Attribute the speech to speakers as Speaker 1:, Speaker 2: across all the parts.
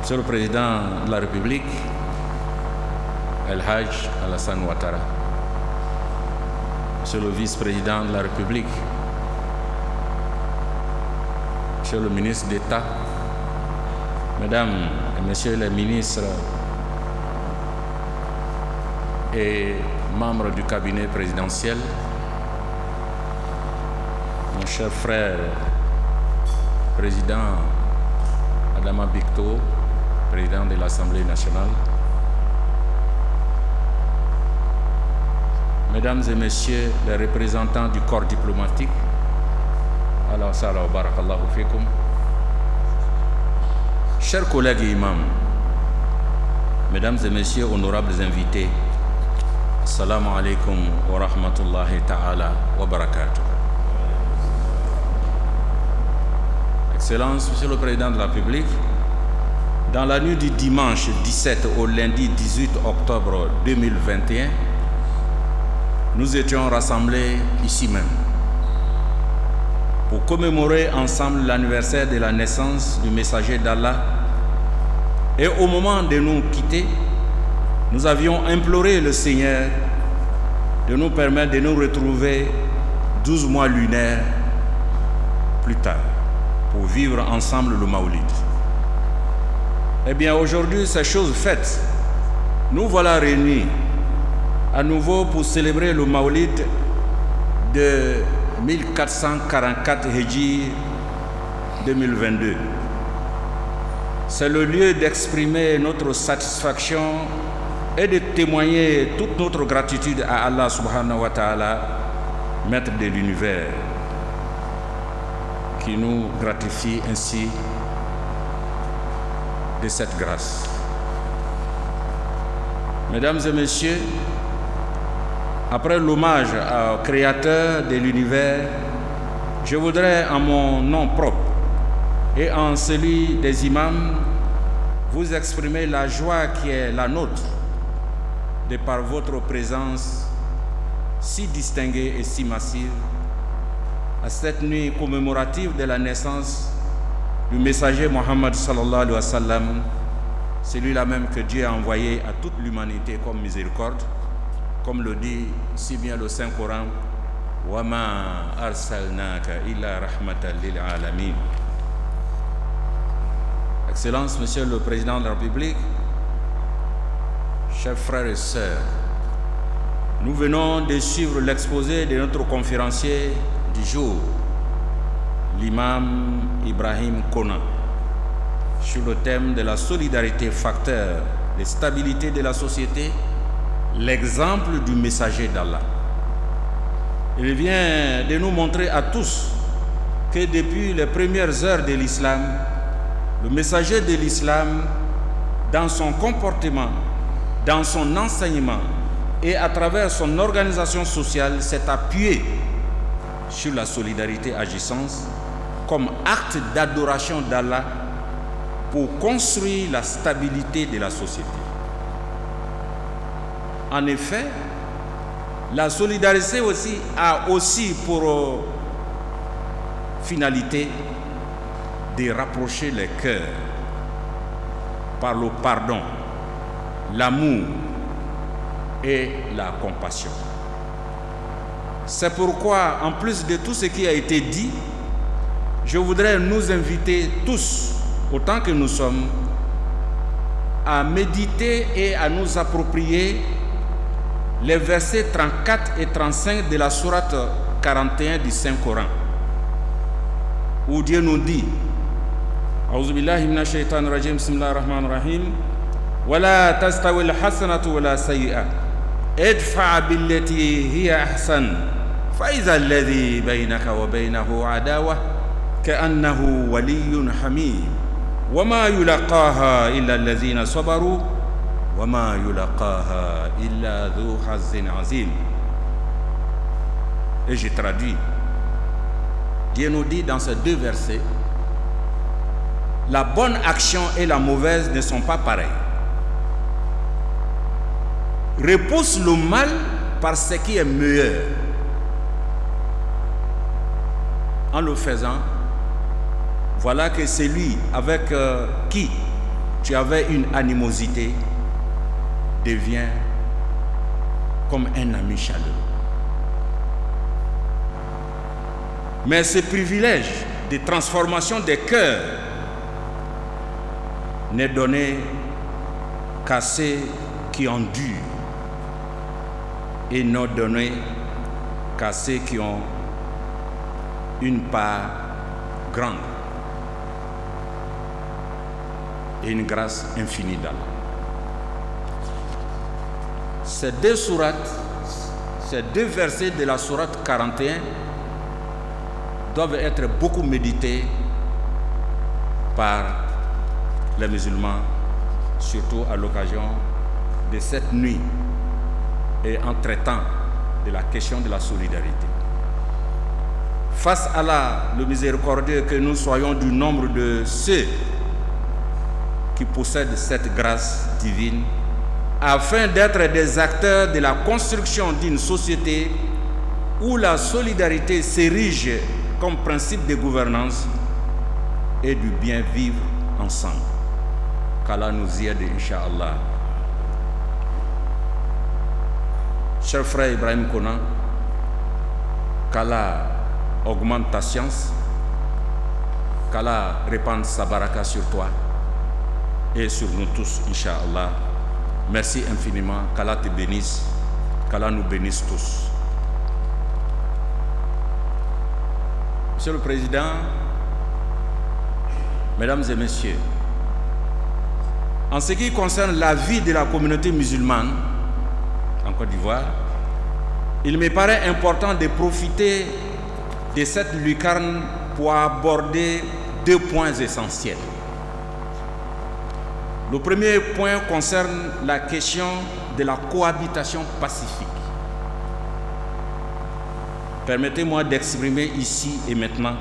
Speaker 1: Monsieur le Président de la République, El Hajj Alassane Ouattara, Monsieur le Vice-président de la République, Monsieur le ministre d'État, Mesdames et Messieurs les ministres et membres du cabinet présidentiel, mon cher frère président Adama Bicto, président de l'Assemblée nationale, Mesdames et Messieurs les représentants du corps diplomatique, Allah Sala wa barakallahu fikum, chers collègues et imams, Mesdames et Messieurs honorables invités, Assalamu alaikum wa rahmatullahi ta'ala wa barakatuh. Excellence, Monsieur le Président de la République, dans la nuit du dimanche 17 au lundi 18 octobre 2021, nous étions rassemblés ici même pour commémorer ensemble l'anniversaire de la naissance du messager d'Allah. Et au moment de nous quitter, nous avions imploré le Seigneur de nous permettre de nous retrouver 12 mois lunaires plus tard pour vivre ensemble le Maoulid. Eh bien, aujourd'hui, c'est chose faite. Nous voilà réunis à nouveau pour célébrer le Maoulid de 1444 Hijri 2022. C'est le lieu d'exprimer notre satisfaction et de témoigner toute notre gratitude à Allah subhanahu wa ta'ala, maître de l'univers, qui nous gratifie ainsi de cette grâce. Mesdames et Messieurs, après l'hommage au Créateur de l'univers, je voudrais en mon nom propre et en celui des imams vous exprimer la joie qui est la nôtre de par votre présence si distinguée et si massive à cette nuit commémorative de la naissance du messager Mohammed sallallahu alayhi wa sallam, celui-là même que Dieu a envoyé à toute l'humanité comme miséricorde, comme le dit si bien le Saint-Coran, « Wa ma arsalnaka illa rahmatan lil alamin ». Excellence, Monsieur le Président de la République, chers frères et sœurs, nous venons de suivre l'exposé de notre conférencier du jour, l'imam Ibrahim Kona, sur le thème de la solidarité, facteur de stabilité de la société, l'exemple du messager d'Allah. Il vient de nous montrer à tous que depuis les premières heures de l'islam, le messager de l'islam, dans son comportement, dans son enseignement et à travers son organisation sociale, s'est appuyé sur la solidarité agissante comme acte d'adoration d'Allah pour construire la stabilité de la société. En effet, la solidarité aussi a aussi pour finalité de rapprocher les cœurs par le pardon, l'amour et la compassion. C'est pourquoi, en plus de tout ce qui a été dit, je voudrais nous inviter tous, autant que nous sommes, à méditer et à nous approprier les versets 34 et 35 de la sourate 41 du Saint-Coran, où Dieu nous dit « A'udhu billahi minash shaitanir rajim, bismillahir rahmanir rahim, wa la tastawi al-hasanatu wa la sayyi'a, idfa' billati hiya ahsan, fa idha alladhi baynaka wa baynahu adawa ka'annahu waliyyun hamim, wa ma yulaqaha illa alladhina sabaru, wa ma yulaqaha illa dhu hazzin azim » Et je traduis. Dieu nous dit dans ces deux versets, la bonne action et la mauvaise ne sont pas pareilles. Repousse le mal par ce qui est meilleur. En le faisant, voilà que celui avec qui tu avais une animosité, devient comme un ami chaleureux. Mais ce privilège de transformation des cœurs n'est donné qu'à ceux qui endurent et non donné qu'à ceux qui ont une part grande et une grâce infinie d'Allah. Ces deux sourates, ces deux versets de la sourate 41 doivent être beaucoup médités par les musulmans, surtout à l'occasion de cette nuit et en traitant de la question de la solidarité. Face à Allah, le miséricordieux, que nous soyons du nombre de ceux qui possèdent cette grâce divine, afin d'être des acteurs de la construction d'une société où la solidarité s'érige comme principe de gouvernance et du bien vivre ensemble. Qu'Allah nous y aide, Inch'Allah. Cher frère Ibrahim Konan, qu'Allah augmente ta science, qu'Allah répande sa baraka sur toi et sur nous tous, Inch'Allah. Merci infiniment, qu'Allah te bénisse, qu'Allah nous bénisse tous. Monsieur le Président, Mesdames et Messieurs, en ce qui concerne la vie de la communauté musulmane en Côte d'Ivoire, il me paraît important de profiter de cette lucarne pour aborder deux points essentiels. Le premier point concerne la question de la cohabitation pacifique. Permettez-moi d'exprimer ici et maintenant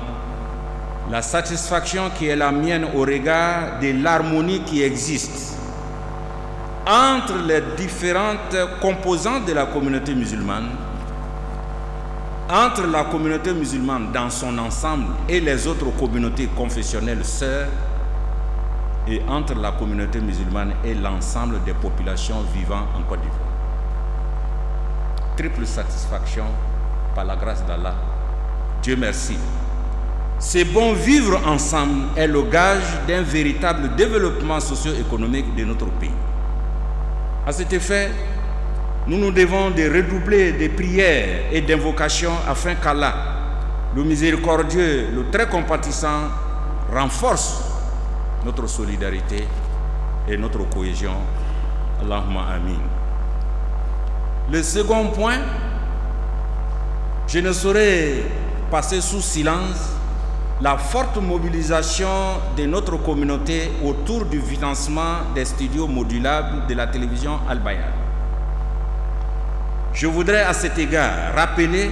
Speaker 1: la satisfaction qui est la mienne au regard de l'harmonie qui existe entre les différentes composantes de la communauté musulmane, entre la communauté musulmane dans son ensemble et les autres communautés confessionnelles sœurs, et entre la communauté musulmane et l'ensemble des populations vivant en Côte d'Ivoire. Triple satisfaction par la grâce d'Allah. Dieu merci. Ce bon vivre ensemble est le gage d'un véritable développement socio-économique de notre pays. À cet effet, nous nous devons de redoubler de prières et d'invocations afin qu'Allah, le miséricordieux, le très compatissant, renforce notre solidarité et notre cohésion. Allahumma amin. Le second point, je ne saurais passer sous silence la forte mobilisation de notre communauté autour du financement des studios modulables de la télévision Al-Bayat. Je voudrais à cet égard rappeler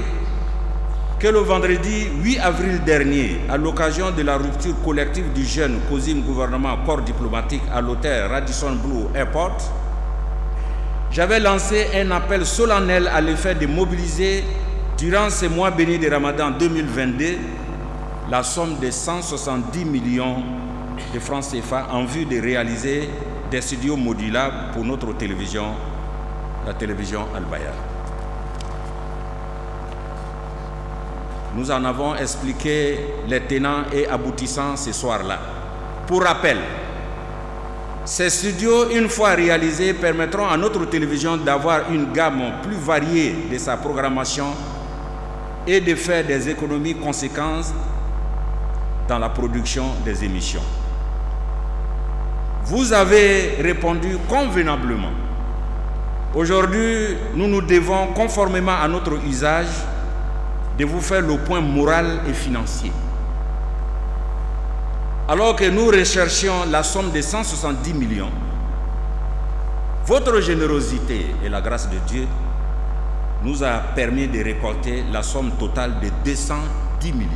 Speaker 1: que le vendredi 8 avril dernier, à l'occasion de la rupture collective du jeune COSIM gouvernement corps diplomatique à l'hôtel Radisson Blu Airport, j'avais lancé un appel solennel à l'effet de mobiliser durant ces mois bénis de Ramadan 2022 la somme de 170 millions de francs CFA en vue de réaliser des studios modulables pour notre télévision, la télévision Al-Bayat. Nous en avons expliqué les tenants et aboutissants ce soir-là. Pour rappel, ces studios, une fois réalisés, permettront à notre télévision d'avoir une gamme plus variée de sa programmation et de faire des économies conséquentes dans la production des émissions. Vous avez répondu convenablement. Aujourd'hui, nous nous devons, conformément à notre usage, de vous faire le point moral et financier. Alors que nous recherchions la somme de 170 millions, votre générosité et la grâce de Dieu nous a permis de récolter la somme totale de 210 millions.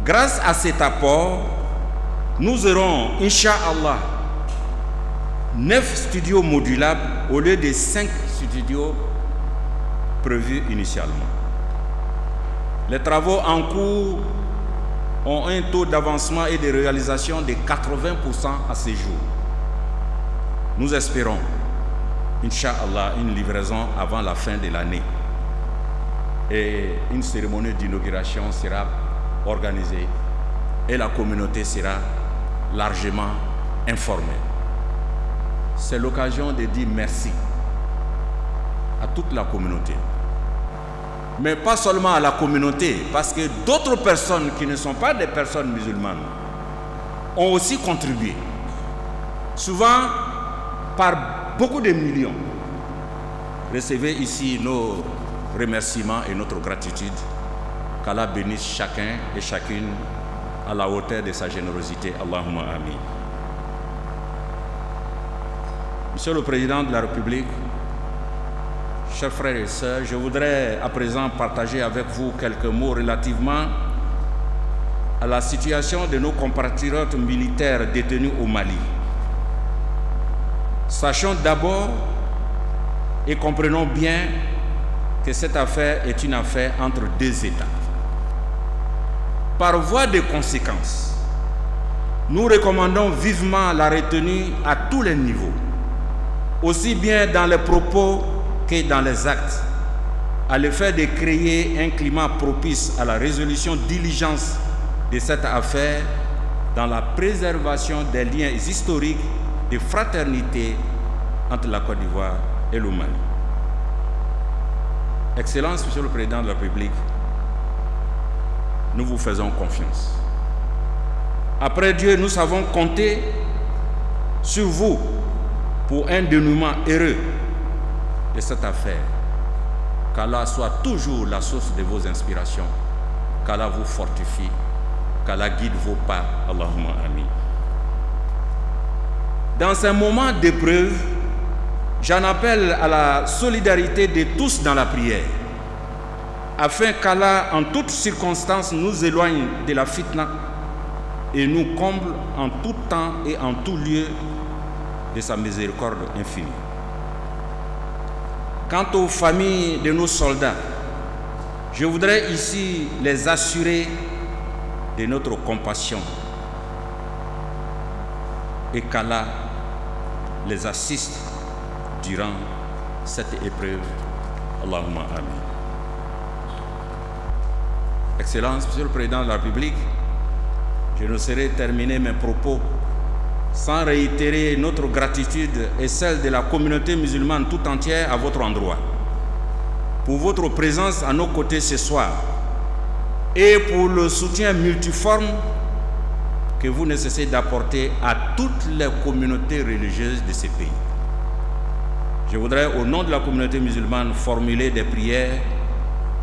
Speaker 1: Grâce à cet apport, nous aurons, Inch'Allah, 9 studios modulables au lieu de 5 studios prévus initialement. Les travaux en cours ont un taux d'avancement et de réalisation de 80% à ce jour. Nous espérons, Inch'Allah, une livraison avant la fin de l'année. Et une cérémonie d'inauguration sera organisée et la communauté sera largement informée. C'est l'occasion de dire merci à toute la communauté. Mais pas seulement à la communauté, parce que d'autres personnes qui ne sont pas des personnes musulmanes ont aussi contribué. Souvent par beaucoup de millions. Recevez ici nos remerciements et notre gratitude. Qu'Allah bénisse chacun et chacune à la hauteur de sa générosité. Allahumma amin. Monsieur le Président de la République, chers frères et sœurs, je voudrais à présent partager avec vous quelques mots relativement à la situation de nos compatriotes militaires détenus au Mali. Sachons d'abord et comprenons bien que cette affaire est une affaire entre deux États. Par voie de conséquence, nous recommandons vivement la retenue à tous les niveaux, aussi bien dans les propos que dans les actes, à l'effet de créer un climat propice à la résolution diligente de cette affaire dans la préservation des liens historiques de fraternité entre la Côte d'Ivoire et le Mali. Excellence, Monsieur le Président de la République, nous vous faisons confiance. Après Dieu, nous savons compter sur vous pour un dénouement heureux de cette affaire. Qu'Allah soit toujours la source de vos inspirations, qu'Allah vous fortifie, qu'Allah guide vos pas. Allahumma amin. Dans ces moments d'épreuve, j'en appelle à la solidarité de tous dans la prière, afin qu'Allah, en toutes circonstances, nous éloigne de la fitna et nous comble en tout temps et en tout lieu de sa miséricorde infinie. Quant aux familles de nos soldats, je voudrais ici les assurer de notre compassion et qu'Allah les assiste durant cette épreuve. Allahumma amin. Excellence, Monsieur le Président de la République, je ne saurais terminer mes propos sans réitérer notre gratitude et celle de la communauté musulmane tout entière à votre endroit, pour votre présence à nos côtés ce soir et pour le soutien multiforme que vous ne cessez d'apporter à toutes les communautés religieuses de ce pays. Je voudrais, au nom de la communauté musulmane, formuler des prières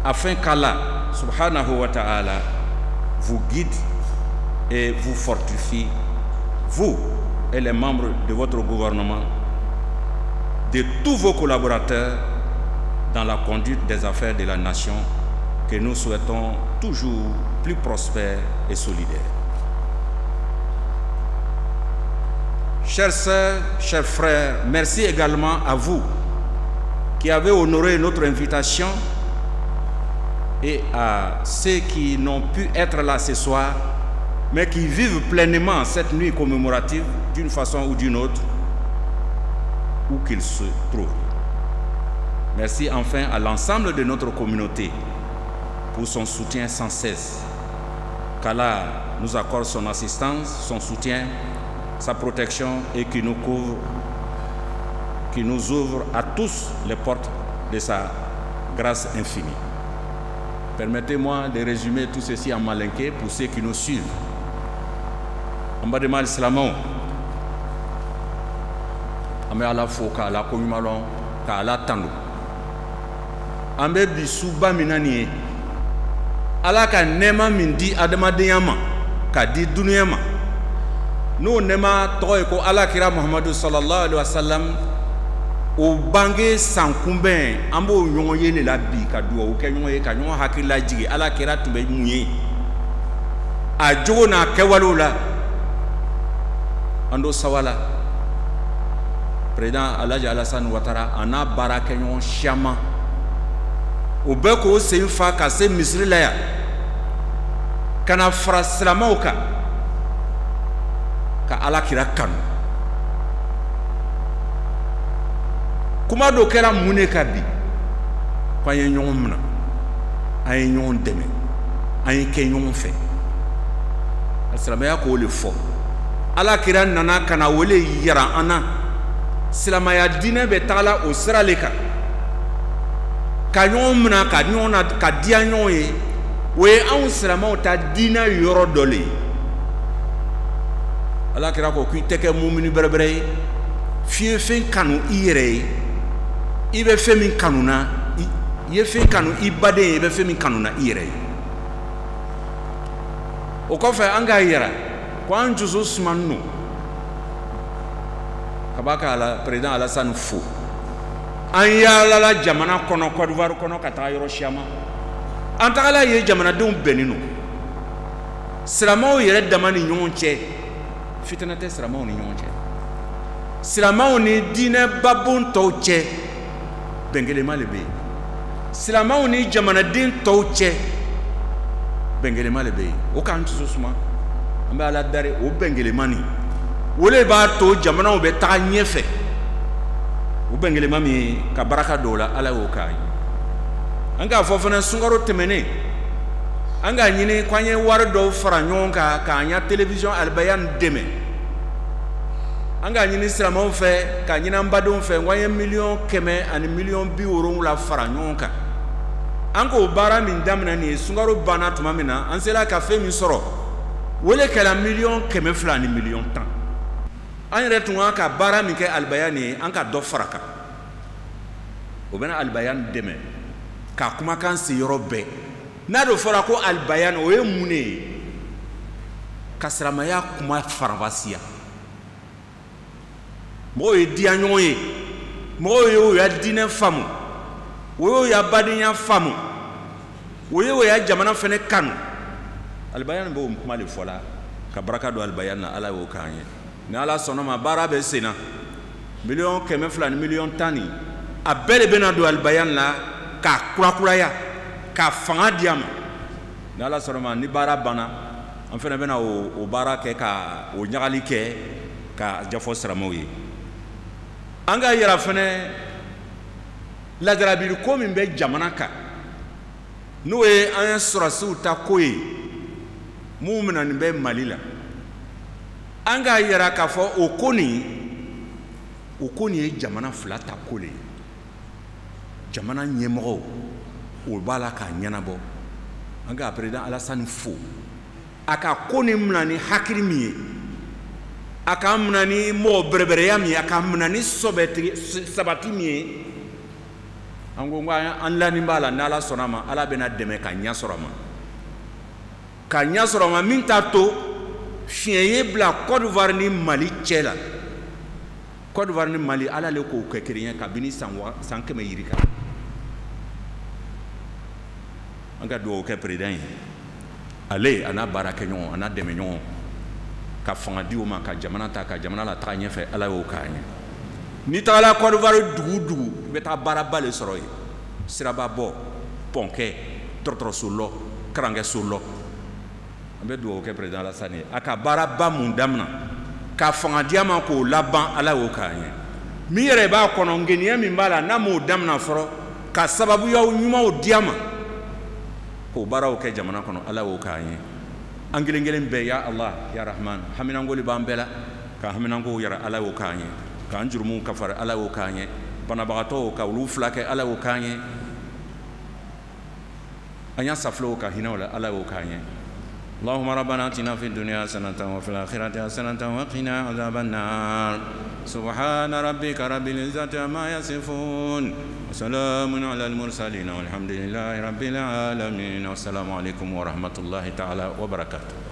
Speaker 1: afin qu'Allah, subhanahu wa ta'ala, vous guide et vous fortifie, vous et les membres de votre gouvernement, de tous vos collaborateurs dans la conduite des affaires de la nation que nous souhaitons toujours plus prospère et solidaire. Chères sœurs, chers frères, merci également à vous qui avez honoré notre invitation et à ceux qui n'ont pu être là ce soir, mais qui vivent pleinement cette nuit commémorative d'une façon ou d'une autre, où qu'ils se trouvent. Merci enfin à l'ensemble de notre communauté pour son soutien sans cesse. Qu'Allah nous accorde son assistance, son soutien, sa protection et qui nous couvre, qui nous ouvre à tous les portes de sa grâce infinie. Permettez-moi de résumer tout ceci en malinqué pour ceux qui nous suivent. En bas de mal islamon, amé ala foka ala koyumalon ka ala tando. Ambe bisuba minani ala ka nema mindi adamadeyama ka di duniyama. No nema toy ko ala kira Muhammadu sallallahu alaihi wasallam o bange sankunbɛn an b'o ɲɔgɔn ye de la bi ka duwawu kɛ ɲɔgɔn ye ka ɲɔgɔn hakilila jigi ala kira tun bɛ mun ye a jogo n'a kɛwalew la an do sawala président Alhaji Alassane Ouattara a n'a baara kɛ ɲɔgɔn siaman o bɛɛ k'o sen fa ka se misiri la yan kana fara silamɛw kan ka alakira kanu kuma dɔ kɛra mun de ka bi k'an ye ɲɔgɔn minɛ an ye ɲɔgɔn dɛmɛ an ye kɛ ɲɔgɔn fɛ silamɛya k'o de fɔ alakira nana kana o le yira an na silamɛya diinɛ bɛ tagala o sira le kan ka ɲɔgɔn minɛ ka ɲɔgɔn na ka diya ɲɔgɔn ye o ye anw silamɛw ta diinɛ yɔrɔ dɔ le ye alakira ko k'i tɛ kɛ mumini bɛrɛbɛrɛ ye f'i ye fɛn kanu i yɛrɛ ye i bɛ fɛn min kanu na i ye fɛn kanu i baden ye i bɛ fɛn min kanu na i yɛrɛ ye o kɔfɛ an k'a yira ko an dusu sumani no ka b'a ka président Alassane fo an yaalala jamana kɔnɔ Côte d'Ivoire kɔnɔ ka taga yɔrɔ siaman an tagala ye jamanadenw bɛnnen no silamɛw yɛrɛ dama ni ɲɔgɔn cɛ fitinɛ tɛ silamɛw ni ɲɔgɔn cɛ silamɛw ni diinɛ babon tɔw cɛ bɛngelema le bɛ yen silamɛw ni jamanaden tɔw cɛ bɛngelema le bɛ yen o k'an dusu suma an bɛ ala dari o bɛngelema nin o le b'a to jamanaw bɛ taga ɲɛfɛ o bɛngelema min ye ka baraka dɔw la ala y'o k'a ye an k'a fɔ fana sunkaro tɛmɛnen an k'a ɲini k'an ye wari dɔw fara ɲɔgɔn kan k'an ya télévision Albayan dɛmɛ an k'a ɲini silamɛw fɛ k'a ɲini an badenw fɛ k'an ye $100,000 ani $70,000 fara ɲɔgɔn kan an k'o baara min daminɛ nin ye sunkaro banna tuma min na an sera ka fɛn min sɔrɔ o le kɛra $200,000 ani $10,000,000 an yɛrɛ tun kan ka baara min kɛ Albayan ye an ka dɔ fara kan o bɛna Albayan dɛmɛ ka kumakan se yɔrɔ bɛɛ n'a dɔ fɔra ko Albayan o ye mun de ye ka silamɛya kuma faranfasiya mɔgɔw ye diya ɲɔgɔn ye mɔgɔw ye o ya diinɛ faamu o y'o ya badenya faamu o ye o ya jamana fɛnɛ kanu Albayan b'o kuma de fɔ la ka baraka don Albayan na ala y'o k'an ye ni ala sɔnna ma baara bɛ sen na $100,000 ni $10,000 ni a bɛɛ de bɛna don Albayan la k'a kurakuraya k'a fanga di a ma ni ala sɔnna ma ni baara banna an fɛnɛ bɛna o baara kɛ ka o ɲagali kɛ ka jafɔ silamɛw ye an ka yira fɛnɛ lajarabili ko min bɛ jamana kan n'o ye an ye sɔrɔsiw ta ko ye mun mina nin bɛ Mali la an k'a yira k'a fɔ o ko nin ye jamana fila ta ko le ye jamana ɲɛmɔgɔw o b'a la k'a ɲɛnabɔ an ka président Alassane fo a ka ko nin mina ni hakili min ye a ka mina ni mɔgɔ bɛrɛbɛrɛya min ye a ka mina ni sabati min ye an ko an lanin b'a la n'ala sɔnna ma ala bɛna dɛmɛ ka ɲɛ sɔrɔ a ma min t'a to fiɲɛ ye bila Côte d'Ivoire ni Mali cɛ la Côte d'Ivoire ni Mali ala le k'o kɛ kelen ye kabini san 100 yiri kan an ka dugawu kɛ président ye ale a n'a baara kɛ ɲɔgɔn a n'a dɛmɛ ɲɔgɔn ka fanga di o ma ka jamana ta ka jamana la taga ɲɛfɛ ala y'o k'a ɲɛ n'i tagala Côte d'Ivoire dugu dugu i bɛ taa baaraba le sɔrɔ yen siraba bɔ pɔnkɛ dɔgɔtɔrɔso lɔ karankɛso lɔ an bɛ dugawu kɛ président Alassane ye a ka baaraba mun damina ka fanga di a ma k'o laban ala y'o k'a ɲɛ min yɛrɛ b'a kɔnɔ ngeniya min b'a la n'a m'o damina fɔlɔ ka sababuya ɲumanw di a ma k'o baaraw kɛ jamana kɔnɔ ala y'o k'a ɲɛ an kelen kelen bɛɛ ya Allah ya Rahman haminanko b'an bɛɛ la ka haminanko yɛrɛ ala y'o k'a ɲɛ k'an jurumu kafari ala y'o k'a ɲɛ banabagatɔw ka olu fila kɛ ala y'o k'a ɲɛ an y'a safilaw ka hinɛw la ala y'o k'a ɲɛ اللهم ربنا آتنا في الدنيا حسنة وفي الآخرة حسنة وقنا عذاب النار سبحان ربك رب العزة عما يصفون وسلام على المرسلين والحمد لله رب العالمين والسلام عليكم ورحمة الله تعالى وبركاته